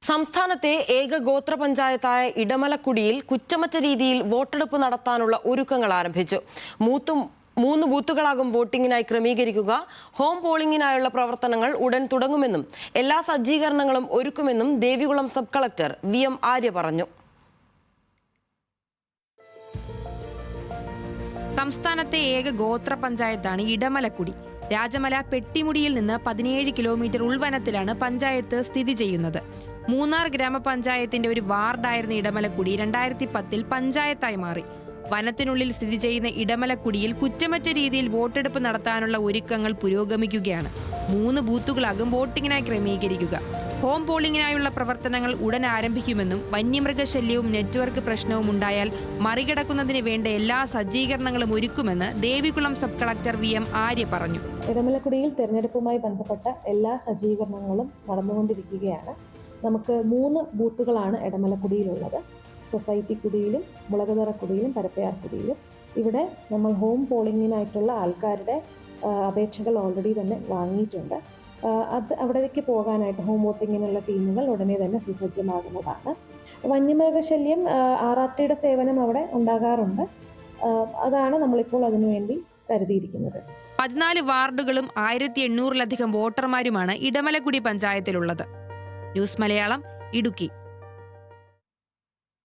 സംസ്ഥാനത്തെ ഏക ഗോത്ര പഞ്ചായത്തായ ഇടമലക്കുടിയിൽ കുറ്റമറ്റ രീതിയിൽ വോട്ടെടുപ്പ് നടത്താനുള്ള ഒരുക്കങ്ങൾ ആരംഭിച്ചു. മൂന്ന് ബൂത്തുകളാകും വോട്ടിംഗിനായി ക്രമീകരിക്കുക. ഹോം പോളിംഗിനായുള്ള പ്രവർത്തനങ്ങൾ ഉടൻ തുടങ്ങുമെന്നും എല്ലാ സജ്ജീകരണങ്ങളും ഒരുക്കുമെന്നും Devikulam sub collector VM Arya പറഞ്ഞു. സംസ്ഥാനത്തെ ഏക ഗോത്ര പഞ്ചായത്താണ് ഇടമലക്കുടി. രാജമല പെട്ടിമുടിയിൽ നിന്ന് 17 കിലോമീറ്റർ ഉൾവനത്തിലാണ് പഞ്ചായത്ത് സ്ഥിതി ചെയ്യുന്നത്. മൂന്നാർ ഗ്രാമപഞ്ചായത്തിന്റെ ഒരു വാർഡായിരുന്ന ഇടമലക്കുടി 2010-ൽ പഞ്ചായത്തായി മാറി. വനത്തിനുള്ളിൽ സ്ഥിതി ചെയ്യുന്ന ഇടമലക്കുടിയിൽ കുറ്റമറ്റ രീതിയിൽ വോട്ടെടുപ്പ് നടത്താനുള്ള ഒരുക്കങ്ങൾ പുരോഗമിക്കുകയാണ്. 3 ബൂത്തുകളാകും വോട്ടിങ്ങിനായി ക്രമീകരിക്കുക. ഹോം പോളിംഗിനായുള്ള പ്രവർത്തനങ്ങൾ ഉടൻ ആരംഭിക്കുമെന്നും വന്യമൃഗശല്യവും നെറ്റ്വർക്ക് പ്രശ്നവും ഉണ്ടായാൽ മറികടക്കുന്നതിന് വേണ്ട എല്ലാ സജ്ജീകരണങ്ങളും ഒരുക്കുമെന്ന് Devikulam sub collector VM Arya പറഞ്ഞു. ഇടമലക്കുടിയിൽ തെരഞ്ഞെടുപ്പുമായി ബന്ധപ്പെട്ട എല്ലാ സജ്ജീകരണങ്ങളും നടന്നുകൊണ്ടിരിക്കുകയാണ്. നമുക്ക് 3 ബൂത്തുകളാണ് ഇടമലക്കുടിയിലുള്ളത്. സൊസൈറ്റി കുടിയിലും മുളകുതറക്കുടിയിലും പരപ്പയാർക്കുടിയിലും. ഇവിടെ നമ്മൾ ഹോം പോളിംഗിനായിട്ടുള്ള ആൾക്കാരുടെ അപേക്ഷകൾ ഓൾറെഡി തന്നെ വാങ്ങിയിട്ടുണ്ട്. അവിടേക്ക് പോകാനായിട്ട് ഹോം വോട്ടിങ്ങിനുള്ള ടീമുകൾ ഉടനെ തന്നെ സുസജ്ജമാകുന്നതാണ്. വന്യമൃഗശല്യം RRTയുടെ സേവനം അവിടെ ഉണ്ടാകാറുണ്ട്. അതാണ് നമ്മളിപ്പോൾ അതിനുവേണ്ടി കരുതിയിരിക്കുന്നത്. 14 വാർഡുകളും 1800-ലധികം വോട്ടർമാരുമാണ് ഇടമലക്കുടി പഞ്ചായത്തിലുള്ളത്. ന്യൂസ് മലയാളം, ഇടുക്കി.